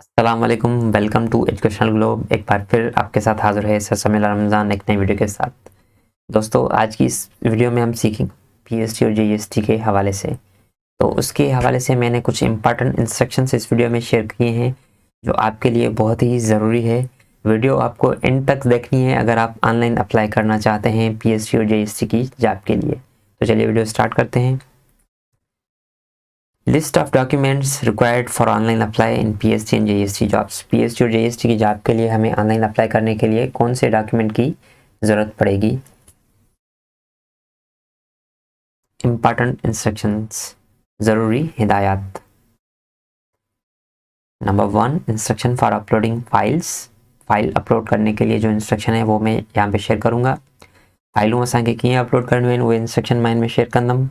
अस्सलाम वालेकुम, welcome to educational globe. एक बार फिर आपके साथ हाजिर है सर समील रमज़ान एक नई वीडियो के साथ। दोस्तों, आज की इस वीडियो में हम सीखेंगे पीएसटी और जीएसटी के हवाले से। तो उसके हवाले से मैंने कुछ इंपॉर्टेंट इंस्ट्रक्शंस इस वीडियो में शेयर किए हैं जो आपके लिए बहुत ही ज़रूरी है। वीडियो आपको एंड तक देखनी है अगर आप ऑनलाइन अप्लाई करना चाहते हैं पीएसटी और जीएसटी की जॉब के लिए। तो चलिए वीडियो स्टार्ट करते हैं। List of documents required for online apply in PST and GST jobs. PST और जीएसटी की जॉब के लिए हमें ऑनलाइन अप्लाई करने के लिए कौन से डॉक्यूमेंट की ज़रूरत पड़ेगी। इंपॉर्टेंट इंस्ट्रक्शंस, ज़रूरी हिदायत। Number 1, instruction for uploading files. File upload करने के लिए जो इंस्ट्रक्शन है वो मैं यहाँ पे शेयर करूँगा। फाइलों असांखे कीअं अपलोड करणी आहिनि उहे इंस्ट्रक्शन मां हिन में शेयर कंदुमि।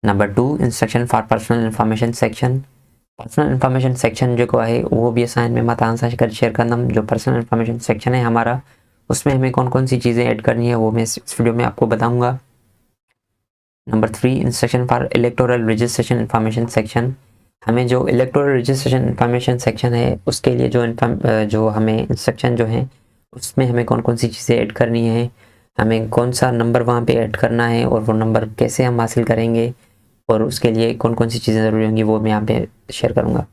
Number 2, instruction for personal information section. Personal information section जो है वो भी असां इनमें मैं तव्हां सां शेयर कंदुमि। जो पर्सनल इंफॉर्मेशन सेक्शन है हमारा, उसमें हमें कौन कौन सी चीज़ें ऐड करनी है वो मैं इस वीडियो में आपको बताऊंगा। Number 3, instruction for electoral registration information section. हमें जो इलेक्टोरल रजिस्ट्रेशन इंफॉर्मेशन सेक्शन है उसके लिए जो हमें इंस्ट्रक्शन जो है उसमें हमें कौन कौन सी चीज़ें ऐड करनी है, हमें कौन सा नंबर वहाँ पे ऐड करना है और वो नंबर कैसे हम हासिल करेंगे और उसके लिए कौन कौन सी चीज़ें ज़रूरी होंगी वो मैं यहाँ पे शेयर करूँगा।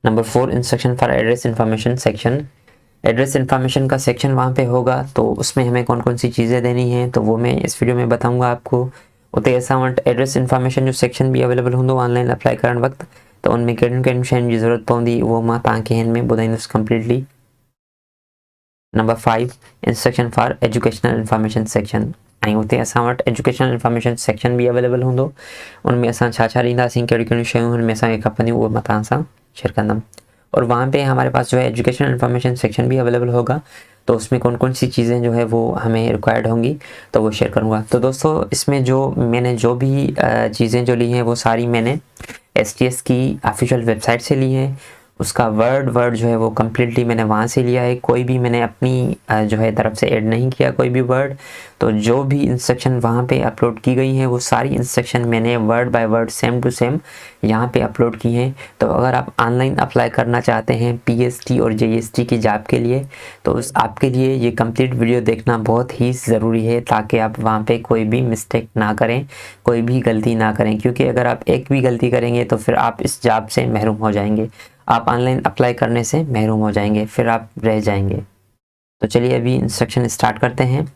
Number 4, instruction for address information section. Address information का सेक्शन वहाँ पे होगा तो उसमें हमें कौन कौन सी चीज़ें देनी है तो वो मैं इस वीडियो में बताऊँगा आपको। उते असां वटि एड्रेस इंफॉर्मेशन जो सेक्शन भी अवेलेबल हूंदो ऑनलाइन अप्लाई करण वक़्तु, तो उनमें कहिड़ियुनि कहिड़ियुनि शयुनि जी ज़रूरत पवंदी उहो मां तव्हांखे हिन में ॿुधाईंदुसि completely. Number 5, instruction for educational information section. ऐं उते असां वटि एजुकेशनल इंफॉर्मेशन सेक्शन भी अवेलेबल हूंदो, उनमें असां छा छा ॾींदासीं, कहिड़ियूं कहिड़ियूं शयूं हुन में असांखे खपंदियूं उहो मां तव्हां सां शेयर कंदुमि। और वहाँ पे हमारे पास जो है एजुकेशनल इंफॉर्मेशन सेक्शन भी अवेलेबल होगा, तो उसमें कौन कौन सी चीज़ें जो है वो हमें रिक्वायर्ड होंगी तो वो शेयर करूँगा। तो दोस्तों, इसमें मैंने जो भी चीज़ें जो ली हैं वो सारी मैंने STS की ऑफिशियल वेबसाइट से ली है। उसका वर्ड जो है वो कम्प्लीटली मैंने वहाँ से लिया है, कोई भी मैंने अपनी जो है तरफ से ऐड नहीं किया कोई भी वर्ड। तो जो भी इंस्ट्रक्शन वहाँ पे अपलोड की गई हैं वो सारी इंस्ट्रक्शन मैंने word by word same to same यहाँ पे अपलोड की हैं। तो अगर आप ऑनलाइन अप्लाई करना चाहते हैं PST और JST की जॉब के लिए तो आपके लिए ये कंप्लीट वीडियो देखना बहुत ही ज़रूरी है, ताकि आप वहाँ पे कोई भी मिस्टेक ना करें, कोई भी गलती ना करें, क्योंकि अगर आप एक भी गलती करेंगे तो फिर आप इस जॉब से महरूम हो जाएंगे, आप ऑनलाइन अप्लाई करने से महरूम हो जाएंगे, फिर आप रह जाएंगे। तो चलिए अभी इंस्ट्रक्शन स्टार्ट करते हैं।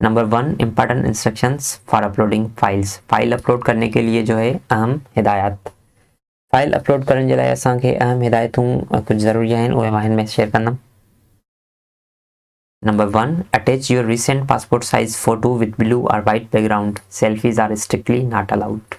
Number 1, important instructions for uploading files. File upload करने के लिए जो है अहम हिदायत। फाइल अपलोड करण जे लाइ असांखे अहम हिदायतूं कुछ ज़रूरी आहिनि, उहे मां हिन में शेयर कंदुमि। Number 1, attach your recent passport size photo with blue और white background. Selfies are strictly not allowed.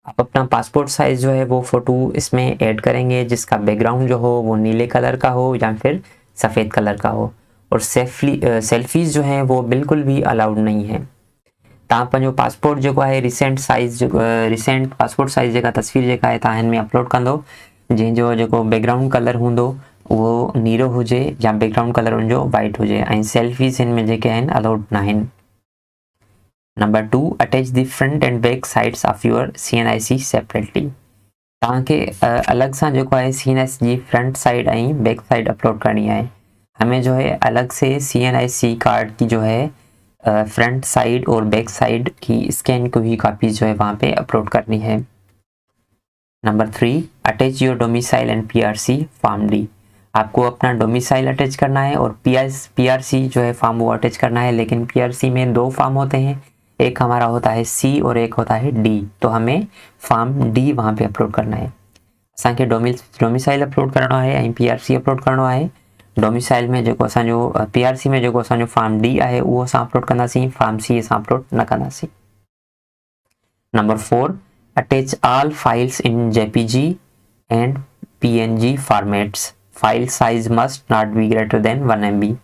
आप अपना पासपोर्ट साइज जो है वो फ़ोटो इसमें ऐड करेंगे जिसका बैकग्राउंड जो हो वो नीले कलर का हो या फिर सफ़ेद कलर का हो। और सेल्फीज़ जो हैं वो बिल्कुल भी अलाउड नहीं है। तव्हां पंहिंजो पासपोर्ट जो है रिसेंट पासपोर्ट साइज़ जेका तस्वीर जेका आहे तव्हां हिन में अपलोड कंदो, जंहिंजो जेको बैकग्राउंड कलर हूंदो उहो नीरो हुजे या बैकग्राउंड कलर उनजो वाइट हुजे, ऐं सेल्फीज़ हिन में जेके आहिनि अलाउड न आहिनि। Number 2, attach the front end back sides of your CNIC separately. तव्हांखे अलॻि सां जेको आहे CNIC जी फ्रंट साइड ऐं बैक साइड अपलोड करनी है। हमें जो है अलग से CNIC कार्ड की जो है फ्रंट साइड और बैक साइड की स्कैन की हुई कॉपी जो है वहाँ पे अपलोड करनी है। Number 3, attach your domicile and PRC form D। आपको अपना डोमिसाइल अटैच करना है और PRC जो है फॉर्म वो अटैच करना है, लेकिन PRC में 2 फॉर्म होते हैं, एक हमारा होता है C और एक होता है D। तो हमें फॉर्म D वहाँ पे अपलोड करना है। असांखे डोमिसाइल अपलोड करणो आहे ऐं PRC अपलोड करणो आहे। डोमिसाइल में जेको असांजो PRC में जेको असांजो फॉर्म D आहे उहो असां अपलोड कंदासीं, फॉर्म C असां अपलोड न कंदासीं। Number 4, attach all files in JPG and PNG formats. File size must not be greater than 1 MB।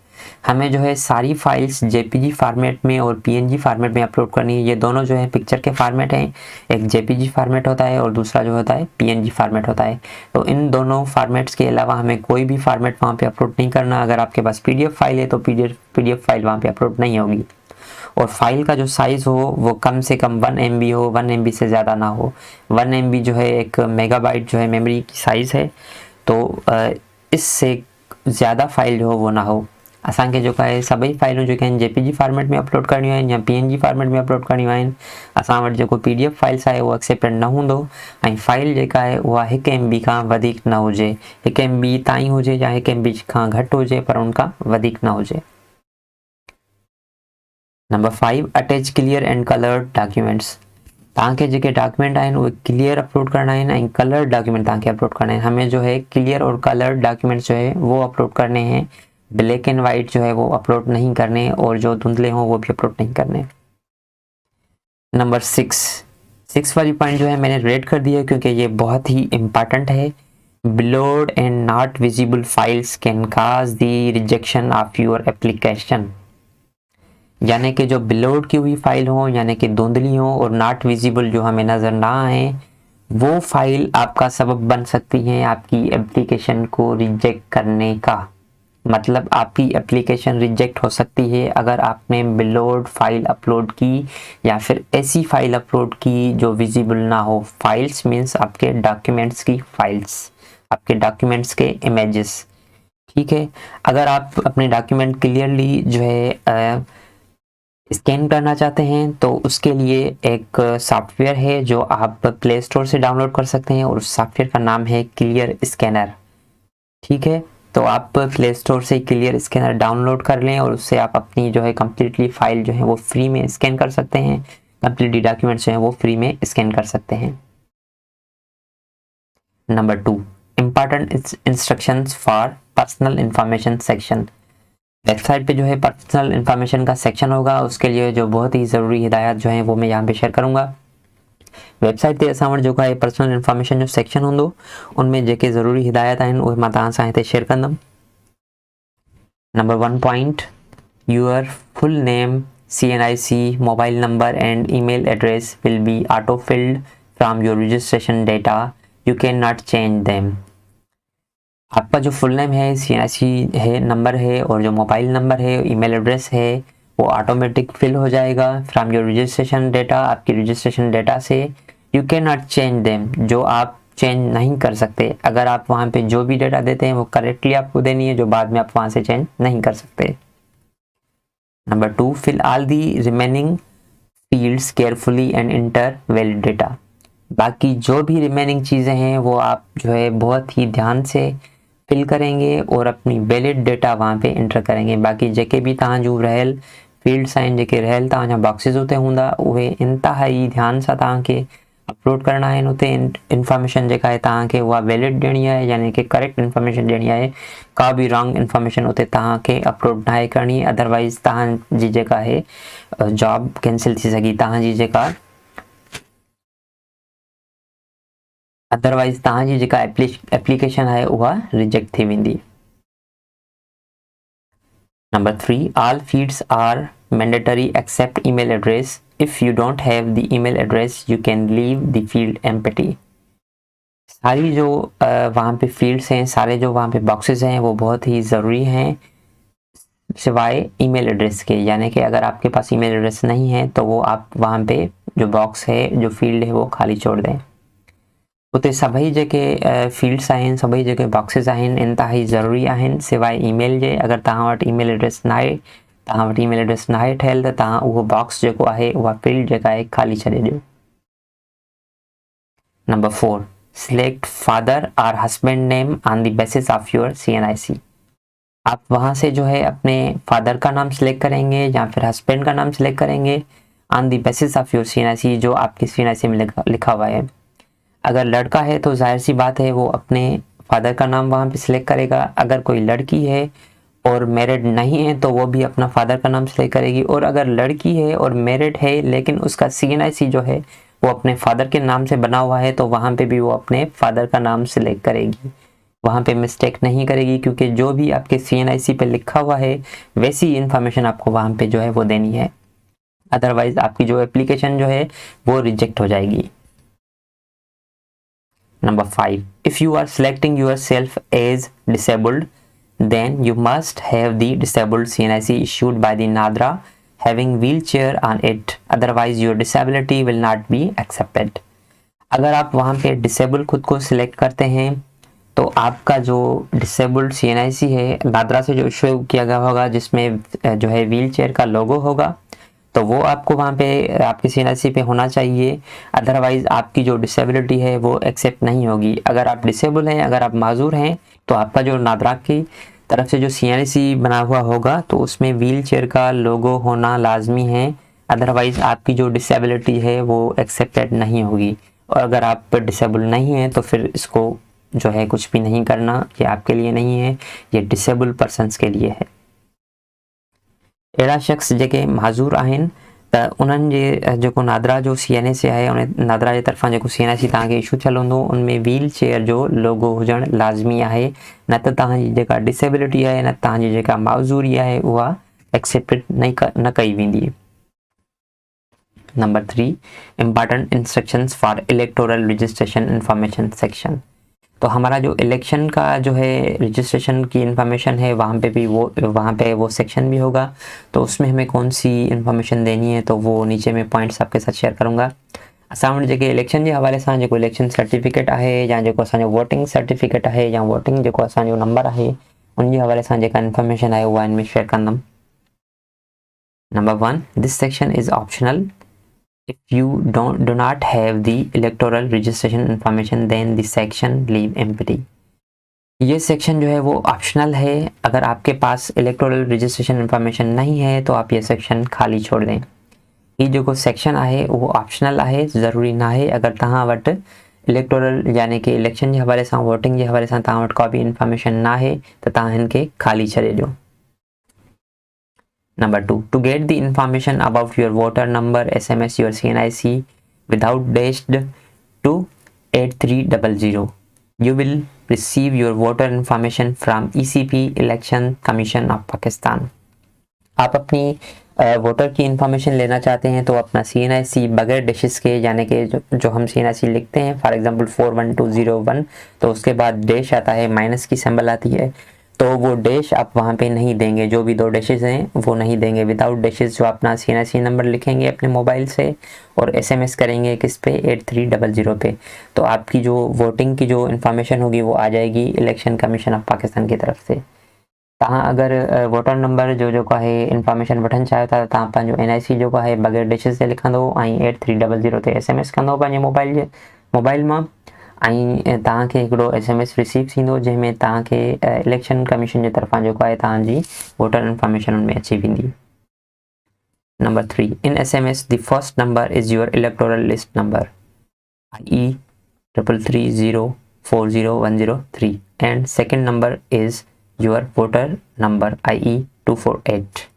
हमें जो है सारी फाइल्स JPG फॉर्मेट में और PNG फॉर्मेट में अपलोड करनी है। ये दोनों जो है पिक्चर के फॉर्मेट हैं, एक JPG फॉर्मेट होता है और दूसरा जो होता है PNG फॉर्मेट होता है। तो इन दोनों फॉर्मेट्स के अलावा हमें कोई भी फॉर्मेट वहाँ पे अपलोड नहीं करना। अगर आपके पास PDF फाइल है तो PDF फाइल वहाँ पे अपलोड नहीं होगी। और फाइल का जो साइज़ हो वो कम से कम 1 MB हो, 1 MB से ज़्यादा ना हो। 1 MB जो है एक मेगाबाइट जो है मेमोरी की साइज़ है, तो इससे ज़्यादा फाइल जो हो वो ना हो। असांखे जो है सभी फाइलों जो JPG फॉर्मेट में अपलोड करनी या PNG फॉर्मेट में अपलोड करनी असां वटि जो PDF फाइल्स है वो एक्सेप्टेड न होंदो ऐं फाइल जेका है वह 1 MB खां वधिक न हुजे, 1 MB ताईं हुजे या 1 MB खां घटि हुजे पर उनखां वधिक न हुजे। Number 5, attach clear and coloured documents. तव्हांखे जेके डॉक्यूमेंट आहिनि उहे क्लियर अपलोड करना है ऐं कलर्ड डॉक्यूमेंट तव्हांखे अपलोड करना है। हमें जो है क्लियर और कलर्ड डॉक्यूमेंट्स जो है वो अपलोड करने हैं, ब्लैक एंड वाइट जो है वो अपलोड नहीं करने और जो धुंधले हों वो भी अपलोड नहीं करने। नंबर 6 वाली पॉइंट जो है मैंने रेड कर दिया क्योंकि ये बहुत ही इम्पॉर्टेंट है। Blurred and not visible files can cause the rejection of your application. यानी कि जो ब्लर्ड की हुई फाइल हो यानी कि धुंधली हो और नॉट विजिबल जो हमें नज़र ना आए, वो फाइल आपका सबब बन सकती है आपकी एप्लीकेशन को रिजेक्ट करने का। मतलब आपकी एप्लीकेशन रिजेक्ट हो सकती है अगर आपने ब्लर्ड फाइल अपलोड की या फिर ऐसी फाइल अपलोड की जो विजिबल ना हो। फाइल्स मीन्स आपके डॉक्यूमेंट्स की फाइल्स, आपके डॉक्यूमेंट्स के इमेजेस। ठीक है, अगर आप अपने डॉक्यूमेंट क्लियरली जो है स्कैन करना चाहते हैं तो उसके लिए एक सॉफ्टवेयर है जो आप प्ले स्टोर से डाउनलोड कर सकते हैं और उस सॉफ्टवेयर का नाम है क्लियर स्कैनर। ठीक है, तो आप प्ले स्टोर से क्लियर स्कैनर डाउनलोड कर लें और उससे आप अपनी जो है कम्प्लीटली फाइल जो है वो फ्री में स्कैन कर सकते हैं, कम्प्लीटली डॉक्यूमेंट्स जो है वो फ्री में स्कैन कर सकते हैं। Number 2, important instructions for personal information section. Website पे जो है पर्सनल इंफॉर्मेशन का सेक्शन होगा, उसके लिए जो बहुत ही ज़रूरी हिदायत जो है वो मैं यहाँ पे शेयर करूँगा। वेबसाइट ते असां वटि जेको आहे पर्सनल इंफॉर्मेशन जो सेक्शन होंदो, उनमें जेके ज़रूरी हिदायत आहिनि उहे मां तव्हां सां हिते शेयर कंदुमि। Number 1 point, your full name, CNIC, mobile number and email address will be auto field from your registration data, you can not change them. आपका जो फुल नेम है, CNIC है, नंबर है और जो मोबाइल नंबर है, email address है, वो ऑटोमेटिक फिल हो जाएगा फ्रॉम योर रजिस्ट्रेशन डेटा, आपकी रजिस्ट्रेशन डेटा से। You can not change them, जो आप चेंज नहीं कर सकते। अगर आप वहाँ पे जो भी डेटा देते हैं वो करेक्टली आपको देनी है, जो बाद में आप वहाँ से चेंज नहीं कर सकते। Number 2, fill all the remaining fields carefully and enter valid data. बाकी जो भी रिमेनिंग चीज़ें हैं वो आप जो है बहुत ही ध्यान से फिल करेंगे और अपनी वैलिड डेटा वहाँ पे इंटर करेंगे। बाकी जेके भी तव्हांजूं रहियल फील्ड्स आहिनि, जेके रहियल तव्हांजा बॉक्सिस उते हूंदा, उहे इंतहाई ध्यान सां तव्हांखे अपलोड करना आहिनि। उते इंफॉर्मेशन जेका आहे तव्हांखे उहा वैलिड ॾियणी आहे, यानी कि करेक्ट इंफॉर्मेशन ॾियणी आहे। का बि रॉन्ग इंफॉर्मेशन उते तव्हांखे अपलोड न आहे करणी, अदरवाइज़ तव्हांजी जेका आहे जॉब कैंसिल थी सघी, तव्हांजी जेका अदरवाइज़ तव्हांजी जेका एप्लीकेशन है उहा रिजेक्ट थी वेंदी। Number 3, all fields are mandatory except email address, if you don't have the email address you can leave the field empty. सारी जो वहाँ पे फील्ड्स हैं, सारे जो वहाँ पे बॉक्सेस हैं वो बहुत ही ज़रूरी हैं सिवाय ईमेल एड्रेस के। यानी कि अगर आपके पास ईमेल एड्रेस नहीं है तो वो आप वहाँ पे जो बॉक्स है, जो फील्ड है वो खाली छोड़ दें। उते सभई जेके फील्ड्स आहिनि, सभई जेके बॉक्सिस आहिनि इंतहाई ज़रूरी आहिनि सिवाय ईमेल जे। अगर तव्हां वटि ईमेल एड्रेस न आहे, तव्हां वटि ईमेल एड्रेस न आहे ठहियल, त तव्हां उहो बॉक्स जेको आहे, उहा फील्ड जेका आहे खाली छॾे ॾियो। नंबर 4, सिलेक्ट फादर और husband name on the basis of your CNIC। आप वहाँ से जो है अपने फादर का नाम सिलेक्ट करेंगे या फिर हस्बैंड का नाम सिलेक्ट करेंगे on the basis of your CNIC, जो आपकी CNIC में लिखा हुआ है। अगर लड़का है तो जाहिर सी बात है वो अपने फादर का नाम वहाँ पे सिलेक्ट करेगा। अगर कोई लड़की है और मैरिड नहीं है तो वो भी अपना फादर का नाम सिलेक्ट करेगी। और अगर लड़की है और मैरिड है लेकिन उसका CNIC जो है वो अपने फादर के नाम से बना हुआ है तो वहाँ पे भी वो अपने फादर का नाम सिलेक्ट करेगी, वहाँ पे मिस्टेक नहीं करेगी, क्योंकि जो भी आपके CNIC पे लिखा हुआ है वैसी इंफॉर्मेशन आपको वहाँ पे जो है वो देनी है, अदरवाइज आपकी जो एप्लीकेशन जो है वो रिजेक्ट हो जाएगी। Number 5, if you are selecting yourself as disabled, then you must have the disabled CNIC issued by the NADRA having wheelchair on it, otherwise your disability will not be accepted. अगर आप वहाँ पे disable खुद को select करते हैं तो आपका जो डिसेबल्ड CNIC है नादरा से जो इशू किया गया होगा, जिसमें जो है व्हील चेयर का लोगो होगा, तो वो आपको वहाँ पे आपके CNIC पे होना चाहिए। अदरवाइज़ आपकी जो डिसेबिलिटी है वो एक्सेप्ट नहीं होगी। अगर आप डिसेबल हैं, अगर आप माजूर हैं, तो आपका जो नादरा की तरफ से जो CNIC बना हुआ होगा तो उसमें व्हील चेयर का लोगो होना लाजमी है। अदरवाइज़ आपकी जो डिसेबिलिटी है वो एक्सेप्टेड नहीं होगी। और अगर आप डिसेबल नहीं हैं तो फिर इसको जो है कुछ भी नहीं करना, ये आपके लिए नहीं है, ये डिसेबल पर्सनस के लिए है। अहिड़ा शख्स जेके माज़ूर आहिनि त उन्हनि जे जेको नादरा जो CNIC आहे, उन नादरा जे तरफ़ां जेको CNIC तव्हांखे इशू थियल हूंदो उनमें व्हील चेयर जो लोगो हुजणु लाज़मी आहे, न त तव्हांजी जेका डिसेबिलिटी आहे, न तव्हांजी जेका माज़ूरी आहे उहा एक्सेप्टेड न कई वेंदी। Number 3, important instructions for electoral registration information section. तो हमारा जो इलेक्शन का जो है रजिस्ट्रेशन की इंफॉर्मेशन है वहाँ पे वो सेक्शन भी होगा, तो उसमें हमें कौन सी इंफॉर्मेशन देनी है तो वो नीचे में पॉइंट्स आपके साथ शेयर करूँगा। असां वटि जेके इलेक्शन के हवाले सां जेको इलेक्शन सर्टिफिकेट है या जेको असांजो वोटिंग सर्टिफिकेट है या वोटिंग जेको असांजो नंबर है उन हवाले सां जेका इंफॉर्मेशन है वो इनमें शेयर कंदुमि। Number 1, this section is optional. If you do not have the electoral registration information, then the section leave empty. ये सेक्शन जो है वो ऑप्शनल है। अगर आपके पास इलेक्टोरल रजिस्ट्रेशन इंफॉर्मेशन नहीं है तो आप ये सेक्शन खाली छोड़ दें। ये जो सेक्शन है वो ऑप्शनल है, ज़रूरी ना है। अगर तव्हां वटि इलेक्टोरल यानी कि इलेक्शन के हवाले सां वोटिंग के हवाले सां तव्हां वटि का भी इंफॉर्मेशन ना है तो तव्हां हिनखे खाली छॾे ॾियो। Number 2, to get the information about your voter number, SMS your CNIC without dashed to 8300. You will receive your voter information from ECP Election Commission of Pakistan. आप अपनी वोटर की इंफॉर्मेशन लेना चाहते हैं तो अपना CNIC बगैर डैशेस के, यानी कि जो हम CNIC लिखते हैं फॉर एग्जांपल 41201 तो उसके बाद डैश आता है, माइनस की सिंबल आती है, तो वो डैश आप वहाँ पे नहीं देंगे। जो भी 2 डैशेस हैं वो नहीं देंगे। विदाउट डैशेस जो अपना CNIC नंबर लिखेंगे अपने मोबाइल से और SMS करेंगे किस पे 8300 पे, तो आपकी जो वोटिंग की जो इंफॉर्मेशन होगी वो आ जाएगी इलेक्शन कमीशन ऑफ पाकिस्तान की तरफ से। तव्हां अगर वोटर नंबर जो जेको है इंफॉर्मेशन वठणु चाहियो था तव्हां पंहिंजो NIC जेको आहे बगैर डैशेस ते लिखंदो ऐं 8300 ते SMS कंदो पंहिंजे मोबाइल मां, ऐं तव्हांखे हिकिड़ो SMS रिसीव थींदो जंहिंमें तव्हांखे इलेक्शन कमीशन जे तरफ़ां जेको आहे तव्हांजी वोटर इंफॉर्मेशन उनमें अची वेंदी। Number 3, in SMS the first number is your electoral list number IE 33340103 and second number is your voter number IE 248।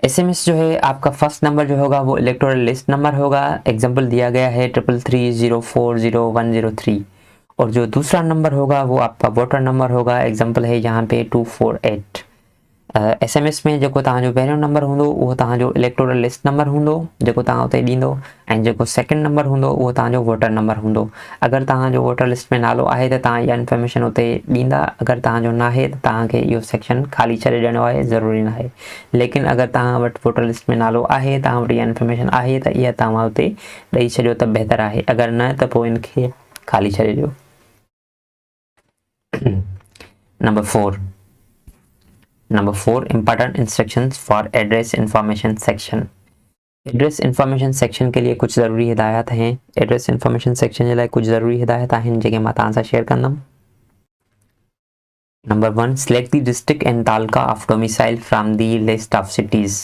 SMS जो है आपका फर्स्ट नंबर जो होगा वो इलेक्टोरल लिस्ट नंबर होगा। एग्जांपल दिया गया है 33340103 और जो दूसरा नंबर होगा वो आपका वोटर नंबर होगा। एग्जांपल है यहाँ पे 248। SMS में जेको तव्हांजो पहिरियों नंबर हूंदो उहो तव्हांजो इलेक्टोरल लिस्ट नंबर हूंदो जेको तव्हां उते ॾींदो, ऐं जेको सेकेंड नंबर हूंदो उहो तव्हांजो वोटर नंबर हूंदो। अगर तव्हांजो वोटर लिस्ट में नालो आहे त तव्हां इहा इंफॉर्मेशन उते ॾींदा, अगर तव्हांजो न आहे त तव्हांखे इहो सेक्शन खाली छॾे ॾियणो आहे, ज़रूरी न आहे। लेकिन अगर तव्हां वटि वोटर लिस्ट में नालो आहे, तव्हां वटि इहा इंफॉर्मेशन आहे त इहा तव्हां उते ॾेई छॾियो त बहितर आहे, अगर न त पोइ इनखे खाली छॾे ॾियो। Number 4, important instructions for address information section। Address information section के लिए कुछ ज़रूरी हिदायत हैं। एड्रेस इंफॉर्मेशन सेक्शन के लिए कुछ ज़रूरी हिदायत आहिनि जेके मां तव्हां सां शेयर कंदुमि। Number 1, select the district and taluka of domicile from the list of cities.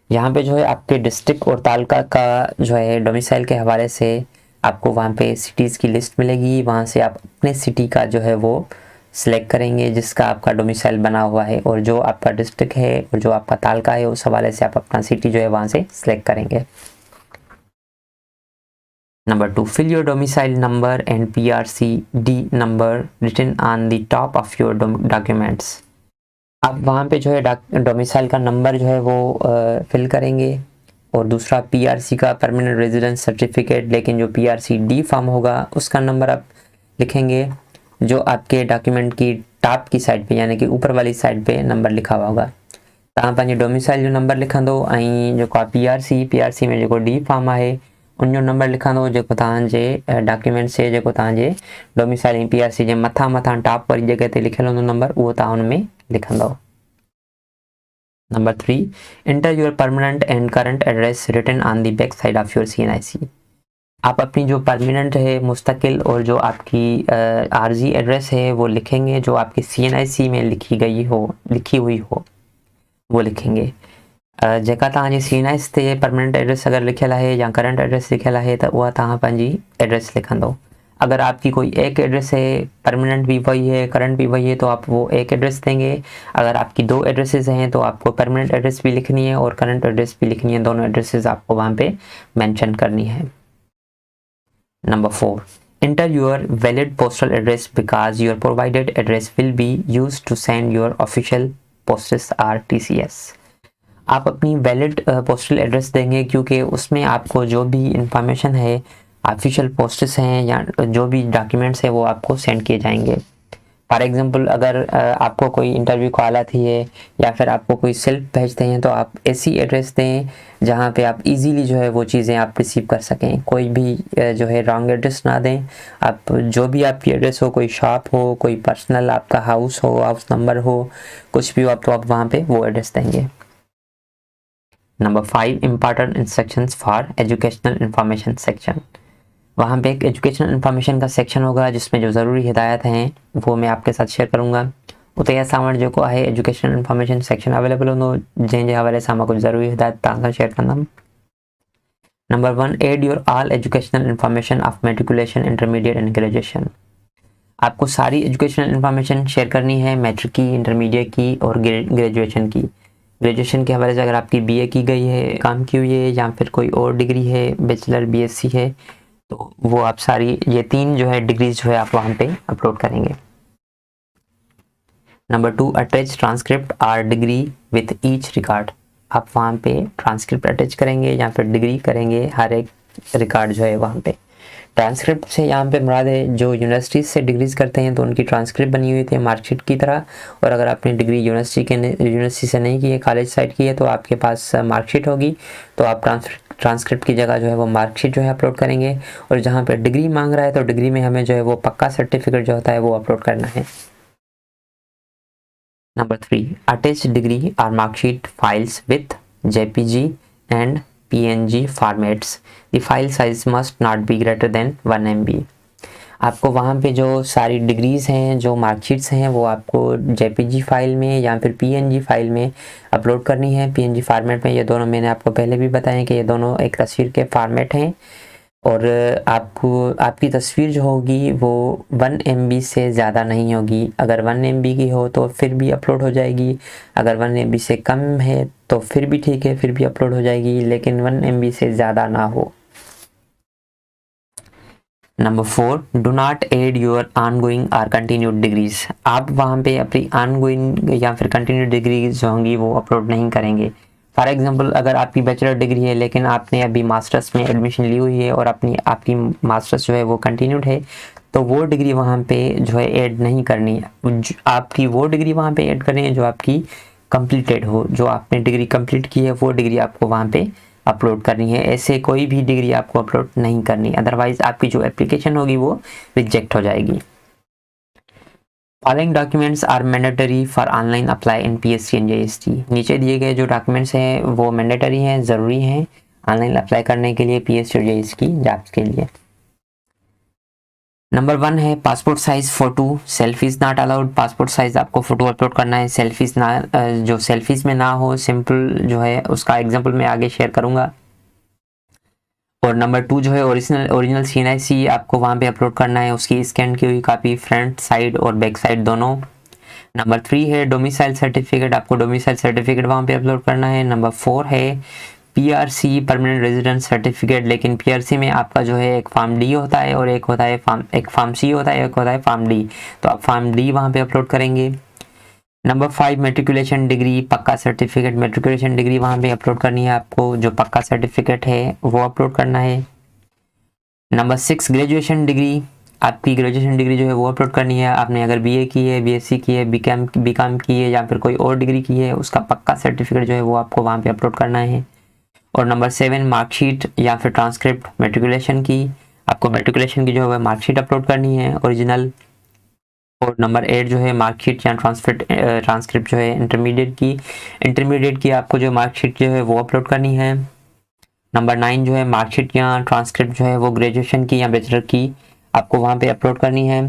यहाँ पे जो है आपके डिस्ट्रिक्ट और तालुका का जो है डोमिसाइल के हवाले से आपको वहाँ पे सिटीज़ की लिस्ट मिलेगी। वहाँ से आप अपने सिटी का जो है वो सिलेक्ट करेंगे जिसका आपका डोमिसाइल बना हुआ है, और जो आपका डिस्ट्रिक्ट है और जो आपका तालुका है उस हवाले से आप अपना सिटी जो है वहाँ से सिलेक्ट करेंगे। Number 2, fill your domicile number and PRCD number written on the top of your documents. आप वहाँ पे जो है डोमिसाइल का नंबर जो है वो फिल करेंगे, और दूसरा PRC का परमानेंट रेजिडेंस सर्टिफिकेट, लेकिन जो PRCD फॉर्म होगा उसका नंबर आप लिखेंगे जो आपके डॉक्यूमेंट की टॉप की साइड पे यानी कि ऊपर वाली साइड पे नंबर लिखा हुआ होगा। तव्हां पंहिंजे डोमिसाइल जो नंबर लिखंदो ऐं जेको आहे पीआरसी में जेको डी फॉर्म आहे उन जो नंबर लिखंदो जेको तव्हांजे डॉक्यूमेंट्स जे जेको तव्हांजे डोमिसाइल ऐं पीआरसी जे मथां टॉप वारी जॻह ते लिखियलु हूंदो नंबर, उहो तव्हां हुन में लिखंदव। Number 3, enter your permanent and current address written on the back side of your CNIC। आप अपनी जो परमानेंट है मुस्तकिल और जो आपकी आर्जी एड्रेस है वो लिखेंगे, जो आपकी CNIC में लिखी हुई हो वो लिखेंगे। जेका तव्हांजी CNIC ते परमानेंट एड्रेस अगर लिखियल है या करंट एड्रेस लिखियल है तो वह तव्हां पंहिंजी एड्रेस लिखंदो। अगर आपकी कोई एक एड्रेस है, परमानेंट भी वही है करंट भी वही है, तो आप वो एक एड्रेस देंगे। अगर आपकी 2 एड्रेसेस हैं तो आपको परमानेंट एड्रेस भी लिखनी है और करंट एड्रेस भी लिखनी है, दोनों एड्रेसेस आपको वहाँ पे मेंशन करनी है। Number 4, enter your valid postal address because your provided address will be used to send your official postage or TCS। आप अपनी वैलिड पोस्टल एड्रेस देंगे क्योंकि उसमें आपको जो भी इंफॉर्मेशन है, ऑफिशियल पोस्टेस हैं या जो भी डॉक्यूमेंट्स है वो आपको सेंड किए जाएंगे। फॉर एग्जांपल अगर आपको कोई इंटरव्यू कॉल आती है या फिर आपको कोई सेल्फ भेजते हैं तो आप ऐसी एड्रेस दें जहाँ पे आप इजीली जो है वो चीज़ें आप रिसीव कर सकें। कोई भी जो है रॉन्ग एड्रेस ना दें। आप जो भी आपकी एड्रेस हो, कोई शॉप हो, कोई पर्सनल आपका हाउस हो, हाउस नंबर हो, कुछ भी हो तो आप वहाँ पे वो एड्रेस देंगे। Number 5, important instructions for educational information section. वहाँ पे एक एजुकेशनल इंफॉर्मेशन का सेक्शन होगा जिसमें जो ज़रूरी हिदायत हैं वो मैं आपके साथ शेयर करूँगा। उते असां वटि जेको आहे एजुकेशनल इंफॉर्मेशन सेक्शन अवेलेबल हूंदो जंहिंजे हवाले सां मां कुझु ज़रूरी हिदायत तव्हां सां शेयर कंदुमि। Number 1, add your all educational information of matriculation, intermediate and graduation. आपको सारी एजुकेशनल इंफॉर्मेशन शेयर करनी है, मैट्रिक की, इंटरमीडिएट की और ग्रेजुएशन की। ग्रेजुएशन के हवाले से अगर आपकी BA की गई है, काम की हुई है या फिर कोई और डिग्री है, बैचलर BSc है, तो वो आप सारी ये 3 जो है डिग्रीज जो है आप वहाँ पे अपलोड करेंगे। नंबर 2, अटैच ट्रांसक्रिप्ट और डिग्री विथ ईच रिकॉर्ड। आप वहाँ पे ट्रांसक्रिप्ट अटैच करेंगे या फिर डिग्री करेंगे, हर एक रिकॉर्ड जो है वहाँ पे। ट्रांसक्रिप्ट से यहाँ पे मुराद है जो यूनिवर्सिटी से डिग्रीज करते हैं तो उनकी ट्रांसक्रिप्ट बनी हुई थी मार्कशीट की तरह, और अगर आपने डिग्री यूनिवर्सिटी से नहीं की है, कॉलेज साइड की है, तो आपके पास मार्कशीट होगी, तो आप ट्रांसक्रिप्ट की जगह जो है वो मार्कशीट जो है अपलोड करेंगे। और जहाँ पे डिग्री मांग रहा है तो डिग्री में हमें जो है वो पक्का सर्टिफिकेट जो होता है वो अपलोड करना है। नंबर 3, अटैच डिग्री और marksheet files with JPG and PNG formats. The file size must not be greater than 1 MB। आपको वहाँ पे जो सारी डिग्रीज हैं, जो मार्कशीट्स हैं, वो आपको JPG फाइल में या फिर PNG फाइल में अपलोड करनी है। PNG फॉर्मेट में ये दोनों मैंने आपको पहले भी बताया कि ये दोनों एक तस्वीर के फॉर्मेट हैं, और आपकी तस्वीर जो होगी वो 1 MB से ज़्यादा नहीं होगी। अगर 1 MB की हो तो फिर भी अपलोड हो जाएगी, अगर 1 MB से कम है तो फिर भी ठीक है, फिर भी अपलोड हो जाएगी, लेकिन 1 MB से ज़्यादा ना हो। Number 4, do not add your ongoing or continued degrees. आप वहाँ पे अपनी ऑनगोइंग या फिर कंटिन्यूड डिग्रीज जो होंगी वो अपलोड नहीं करेंगे। फॉर एग्जांपल अगर आपकी बैचलर डिग्री है लेकिन आपने अभी मास्टर्स में एडमिशन ली हुई है और आपकी मास्टर्स जो है वो कंटिन्यूड है, तो वो डिग्री वहाँ पे जो है ऐड नहीं करनी है। आपकी वो डिग्री वहाँ पे ऐड करनी है जो आपकी कंप्लीटेड हो, जो आपने डिग्री कंप्लीट की है वो डिग्री आपको वहाँ पे अपलोड करनी है। ऐसे कोई भी डिग्री आपको अपलोड नहीं करनी, अदरवाइज आपकी जो एप्लीकेशन होगी वो रिजेक्ट हो जाएगी। Following documents are mandatory for online apply in PSC and JST। नीचे दिए गए जो डॉक्यूमेंट्स हैं वो मैंडेटरी हैं, ज़रूरी हैं ऑनलाइन अप्लाई करने के लिए PSC और JST की जॉब्स के लिए। नंबर 1 है passport size photo, selfies not allowed. Passport size आपको फोटो अपलोड करना है, सेल्फीज ना जो सेल्फीज में ना हो, सिंपल जो है उसका एग्जांपल मैं आगे शेयर करूंगा। और नंबर 2 जो है ओरिजिनल CNIC आपको वहाँ पे अपलोड करना है, उसकी स्कैन की हुई कॉपी फ्रंट साइड और बैक साइड दोनों। नंबर 3 है डोमिसाइल सर्टिफिकेट, आपको डोमिसाइल सर्टिफिकेट वहाँ पे अपलोड करना है। नंबर 4 है PRC परमानेंट रेजिडेंस सर्टिफिकेट, लेकिन PRC में आपका जो है एक फॉर्म D होता है और एक फॉर्म C होता है, एक होता है फॉर्म D, तो आप फॉर्म D वहाँ पे अपलोड करेंगे। नंबर 5 मेट्रिकुलेशन डिग्री पक्का सर्टिफिकेट, मेट्रिकुलेशन डिग्री वहाँ पे अपलोड करनी है आपको, जो पक्का सर्टिफिकेट है वो अपलोड करना है। नंबर 6 ग्रेजुएशन डिग्री आपकी ग्रेजुएशन डिग्री जो है वो अपलोड करनी है। आपने अगर बीए की है, बीएससी की है, बीकॉम की है या फिर कोई और डिग्री की है, उसका पक्का सर्टिफिकेट जो है वो आपको वहाँ पे अपलोड करना है। और नंबर 7 मार्कशीट या फिर ट्रांसक्रिप्ट मेट्रिकुलेशन की, आपको मेट्रिकुलेशन की जो है मार्कशीट अपलोड करनी है ओरिजिनल। और नंबर 8 जो है मार्कशीट या ट्रांसक्रिप्ट जो है इंटरमीडिएट की आपको जो मार्कशीट जो है वो अपलोड करनी है। नंबर 9 जो है मार्कशीट या ट्रांसक्रिप्ट जो है वो ग्रेजुएशन की या बैचलर की आपको वहाँ पे अपलोड करनी है।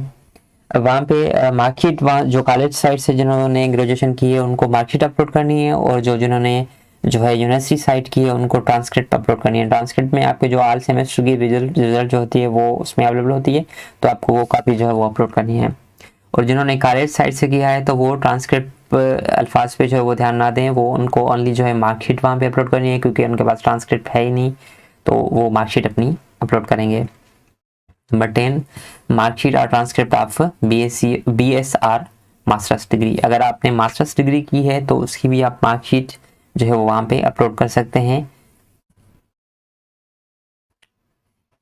वहाँ पे मार्कशीट वहाँ जो कॉलेज साइड से जिन्होंने ग्रेजुएशन की है उनको मार्कशीट अपलोड करनी है, और जिन्होंने जो है यूनिवर्सिटी साइट की है उनको ट्रांसक्रिप्ट अपलोड करनी है। ट्रांसक्रिप्ट में आपके जो ऑल सेमेस्टर की रिजल्ट जो होती है वो उसमें अवेलेबल होती है, तो आपको वो कॉपी जो है वो अपलोड करनी है। और जिन्होंने कॉलेज साइट से किया है तो वो ट्रांसक्रिप्ट अल्फाज पे जो है वो ध्यान ना दें, वो उनको ओनली जो है मार्कशीट वहाँ पे अपलोड करनी है, क्योंकि उनके पास ट्रांसक्रिप्ट है ही नहीं, तो वो मार्कशीट अपनी अपलोड करेंगे। नंबर 10 मार्कशीट और transcript of BSR masters degree. अगर आपने मास्टर्स डिग्री की है तो उसकी भी आप मार्कशीट जो है वो वहाँ पे अपलोड कर सकते हैं।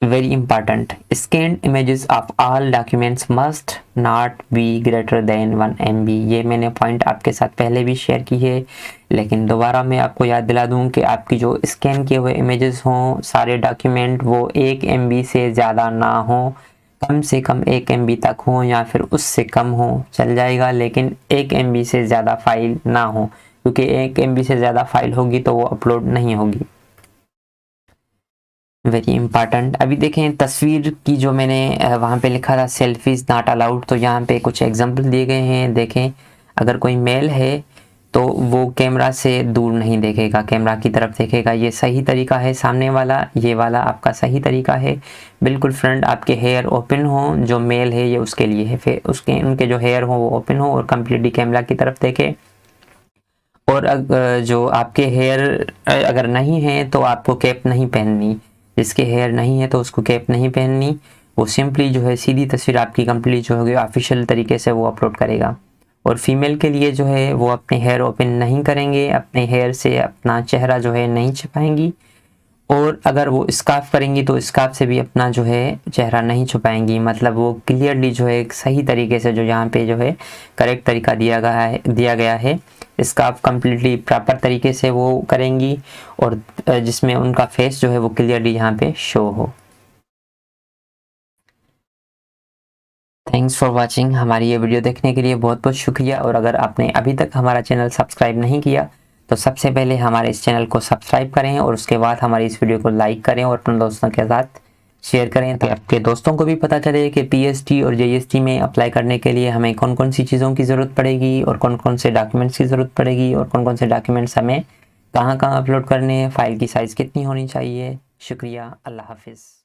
Very important, scanned images of all documents must not be greater than 1 MB। ये मैंने पॉइंट आपके साथ पहले भी शेयर की है, लेकिन दोबारा मैं आपको याद दिला दूं कि आपकी जो स्कैन किए हुए इमेजेस हों सारे डॉक्यूमेंट वो 1 MB से ज़्यादा ना हो, कम से कम 1 MB तक हो या फिर उससे कम हो चल जाएगा, लेकिन 1 MB से ज़्यादा फाइल ना हो, क्योंकि 1 MB से ज़्यादा फाइल होगी तो वो अपलोड नहीं होगी। Very important. अभी देखें तस्वीर की जो मैंने वहाँ पे लिखा था सेल्फीज नॉट अलाउड, तो यहाँ पे कुछ एग्जांपल दिए गए हैं। देखें, अगर कोई मेल है तो वो कैमरा से दूर नहीं देखेगा, कैमरा की तरफ देखेगा, ये सही तरीका है। सामने वाला ये वाला आपका सही तरीका है। बिल्कुल फ्रंट आपके हेयर ओपन हो, जो मेल है ये उसके लिए है, फिर उसके उनके जो हेयर हो वो ओपन हो और कम्प्लीटली कैमरा की तरफ देखे। और जो आपके हेयर अगर नहीं है तो आपको कैप नहीं पहननी, जिसके हेयर नहीं है तो उसको कैप नहीं पहननी, वो सिंपली जो है सीधी तस्वीर आपकी कंप्लीट जो होगी ऑफिशियल तरीके से वो अपलोड करेगा। और फीमेल के लिए जो है वो अपने हेयर ओपन नहीं करेंगे, अपने हेयर से अपना चेहरा जो है नहीं छुपाएंगी, और अगर वो स्कार्फ करेंगी तो स्कार्फ से भी अपना जो है चेहरा नहीं छुपाएंगी। मतलब वो क्लियरली जो है एक सही तरीके से जो यहाँ पे जो है करेक्ट तरीका दिया गया है स्कार्फ कंप्लीटली प्रॉपर तरीके से वो करेंगी, और जिसमें उनका फेस जो है वो क्लियरली यहाँ पे शो हो। Thanks for watching. हमारी ये वीडियो देखने के लिए बहुत बहुत शुक्रिया। और अगर आपने अभी तक हमारा चैनल सब्सक्राइब नहीं किया तो सबसे पहले हमारे इस चैनल को सब्सक्राइब करें, और उसके बाद हमारी इस वीडियो को लाइक करें और अपने दोस्तों के साथ शेयर करें, ताकि आपके दोस्तों को भी पता चले कि PST और JST में अप्लाई करने के लिए हमें कौन कौन सी चीज़ों की ज़रूरत पड़ेगी, और कौन कौन से डॉक्यूमेंट्स की ज़रूरत पड़ेगी, और कौन कौन से डॉक्यूमेंट्स हमें कहाँ कहाँ अपलोड करने हैं, फ़ाइल की साइज़ कितनी होनी चाहिए। शुक्रिया, अल्लाह हाफिज़।